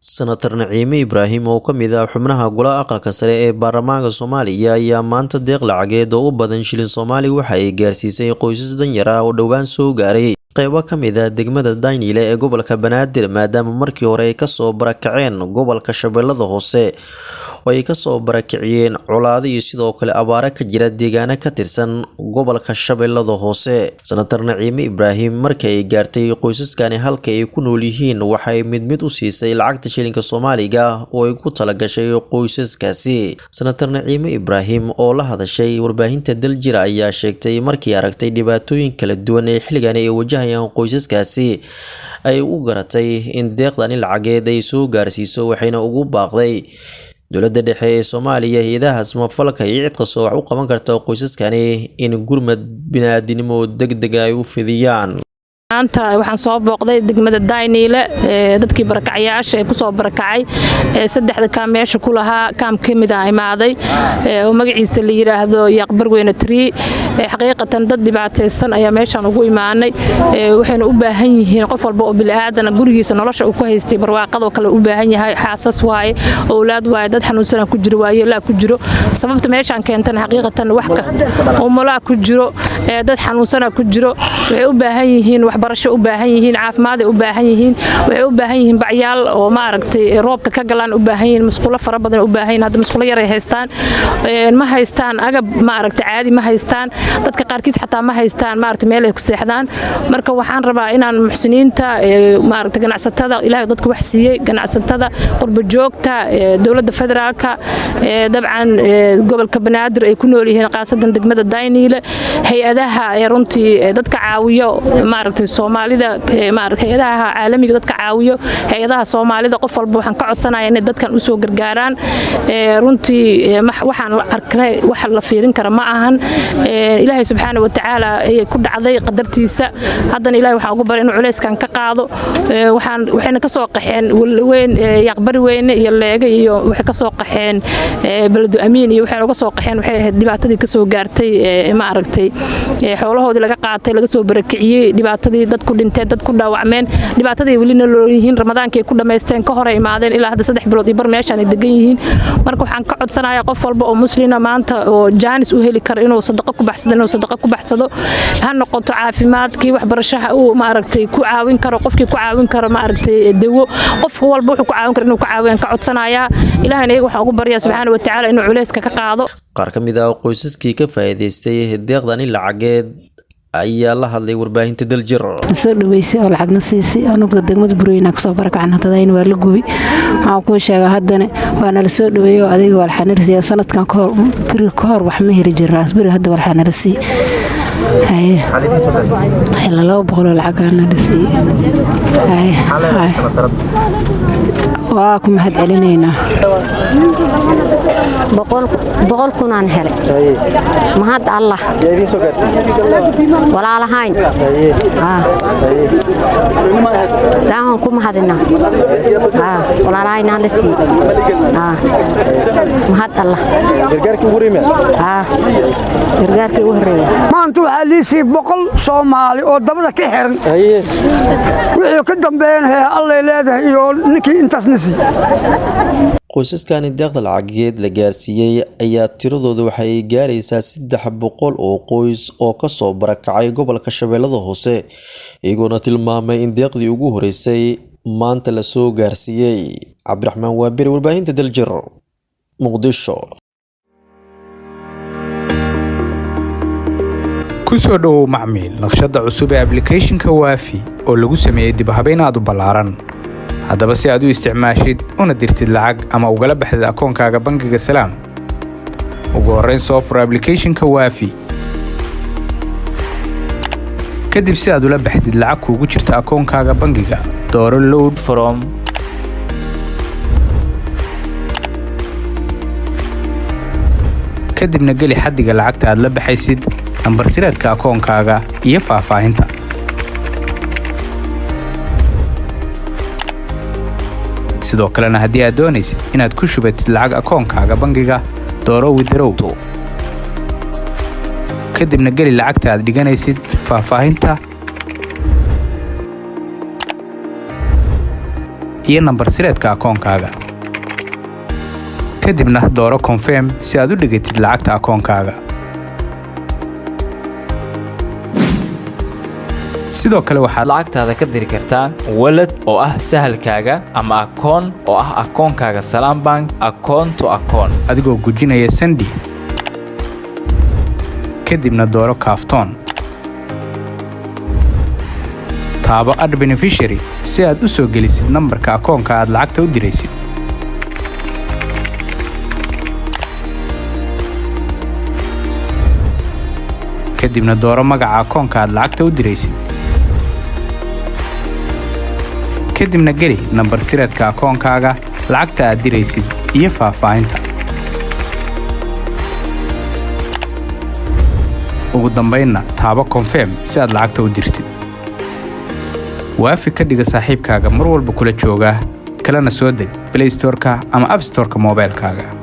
Senator Naciime Ibraahim oo ka mid ah xubnaha golaha aqalka sare ee baarlamaanka Soomaaliya ayaa maanta deeq lacageed oo u badan shilin Soomaali waxa ay gaarsiisay qoysas danyar ah oo dhowaan soo gaaray qaybo ka mid ah degmada Daynile ee gobolka Banaadir maadaama markii hore ay ka soo barakaceen gobolka Shabeellada Hoose oo ay ka soo barakaciyeen colaado iyo sidoo kale abaaro ka jira deegaano ka tirsan gobolka Shabeellada Hoose. Senator Naciime Ibraahim markii ay gaartay qoysaskani halka ay ku nool yihiin waxay mid u siisay lacagta shilinka Soomaaliga oo ay ku talagashay qoysaskaasi. Senator Naciime Ibraahim oo la hadashay warbaahinta Daljir ayaa sheegtay markii aragtay dhibaatooyin kala duwan ee xilligan ay wajahayaan qoysaskaasi ay u garatay in deeqdan lacageed ay soo gaarsiiso waxayna ugu baaqday dowladda dhexe ee Soomaaliya hay'adaha samafalka iyo cid kasta oo wax u qaban karta qoysaskani in gurmad bini'aadanimo degdeg ah ay u fidiyaan. maanta waxaan soo booqday degmada Daynile dadkii barakacayaasha ee ku soo barakacay saddexda kaam meesha ku lahaa kaam kamid ah imaaday oo magaciisa la yiraahdo Yaqbar Weyne Tree xaqiiqatan dad dhibaataysan ayaa meeshan ugu imaanay waxayna u baahan yihiin qof walba oo bilaadan gurigiisa nolosha uu ku haystay barwaaqado kale u baahan yahay xaasas waaye awlaad waaye dad xanuunsan ku jiro waaye la ku jiro sababta meeshan keentana xaqiiqatan wax ka oo mala ku jiro dad xanuunsan ku jiro waxay u baahan yihiin barasho u baahan yihiin caafimaad u baahan yihiin waxay u baahan yihiin bacyaal oo ma aragtay roobka ka galaan u baahan yihiin musqulo fara badan u baahan yihiin hada musqulo yar ay haystaan ma haystaan agab ma aragtay caadi ma haystaan dadka qaarkiis xataa ma haystaan ma aragtay meel ay ku seexdaan marka waxaan rabaa inaan muxsiniinta ma aragtay ganacsatada ilaahay dadku wax siiyay ganacsatada qurba joogta dawladda federaalka dabcan gobolka Banaadir ay ku nool yihiin qaasadan degmada Daynile hay'adaha ee runtii dadka caawiyo ma aragtay Soomaalida hay'adaha caalamiga dadka caawiyo hay'adaha Soomaalida qof walba waxaan ka codsanayaa in dadkan u soo gargaaraan runtii waxaan arkay wax la fiirin kara ma ahan Ilaahay subxaanahu wa ta'aala ay ku dhacday qadartiisa haddana Ilaahay waxa ugu baray inuu culeyskan ka qaado waxayna ka soo qaxeen weyn Yaqbar Weyne iyo Leega iyo waxay ka soo qaxeen Baladu Amiin iyo waxay uga soo qaxeen waxay ahayd dhibaatadii ka soo gaartay ma aragtay xoolahoodii laga qaatay laga soo barakiciyay dhibaatadii dadku dhintay dadku dhaawacmeen dhibaatadii wali nolol yihiin Ramadaankii ku dhameysteen ka hor ay imaadeen ilaa hadda 3 bilood iyo bar meeshan ay degan yihiin marka waxaan ka codsanayaa qof walba oo muslina maanta oo jaanis u heli karo inuu sadaqa ku baxsado ha noqoto caafimaadkii waxbarashada uu ma aragtay ku caawin karo qofkii ku caawin karo ma aragtay dawo qof walba wuxuu ku caawin karo inuu ku caawiyo ka codsanayaa Ilaahayna iyaga waxa ugu baryaa subxaanahu wa ta'aala inuu culeyska ka qaado qaar ka mid ah qoysaskii ka faa'iideystay deeqdan lacageed ayaa la hadlay warbaahinta Daljir soo dhaweysay oo lacagna siisay anigu degmada Burweyne ka soo barakacna tadayna waa la gubi waxaan ku sheegay haddana waana la soo dhaweeyo adiga wal xanarsiya sanadkan ka hor wax ma heli jiraa bari hadda wal xanarsi ay la loo boqol lacagana dhisi waa ku mahad celinayna boqol kunaan helay mahad Allah idin soo gaarsiin walaalahayn daahan ku mahadina walaalahayn aan dhisi mahad Allah gargaarkii ugu riime gargaarkii ugu horeeyay maanta waxa liisii boqol Soomaali oo dabada ka xiran wixii ka dambeeyay Allah leedahay iyo ninkii intaas nasi qoysaskani deeqda lacageed la gaarsiiyay ayaa tiradooda waxay gaaraysaa 300 oo qoys oo ka soo barakacay gobolka Shabeellada Hoose iyagoo tilmaamay in deeqdii ugu horeysay maanta la soo gaarsiiyay Cabdiraxmaan Waabir warbaahinta Daljir Muqdisho kusoo dhawow macmiil naqshada cusub ee application-ka Waafi oo lagu sameeyay dib habeyn aad u ballaaran haddaba si aad u isticmaashid una dirtid lacag ama ugala baxdid akoonkaaga bangiga Salaam ugu horreyn soo fur application-ka Waafi kadib si aad ula baxdid lacag kuugu jirta akoonkaaga bangiga dooro load from kadibna geli xaddiga lacagta aad la baxaysid nambar sireedka akoonkaaga iyo faahfaahinta sidoo kalena haddii aad doonaysid inaad ku shubatid lacag akoonkaaga bangiga dooro withdraw kadibna geli lacagta aad dhiganaysid faahfaahinta iyo nambar sireedka akoonkaaga. Kadibna dooro confirm si aad u dhigatid lacagta akoonkaaga. sidoo kale waxaad lacagtaada ka diri kartaa wallet oo ah sahalkaaga ama akoon oo ah akoonkaaga Salaam Bank account to account adigoo gujinaya Sandi. kadibna dooro kaaftoon. taabo add beneficiary si aad u soo gelisid nambarka akoonka aad lacagta u diraysid. kadibna dooro magaca akoonka aad lacagta u diraysid. kadibna geli nambar sireedka akoonkaaga, lacagta aad diraysid iyo faahfaahinta. ugu dambaynna taabo confirm si aad lacagta u dirtid. waafi ka dhiga saaxiibkaaga mar walba kula jooga, kalena soo deg Play Store-ka ama App Store-ka moobilkaaga.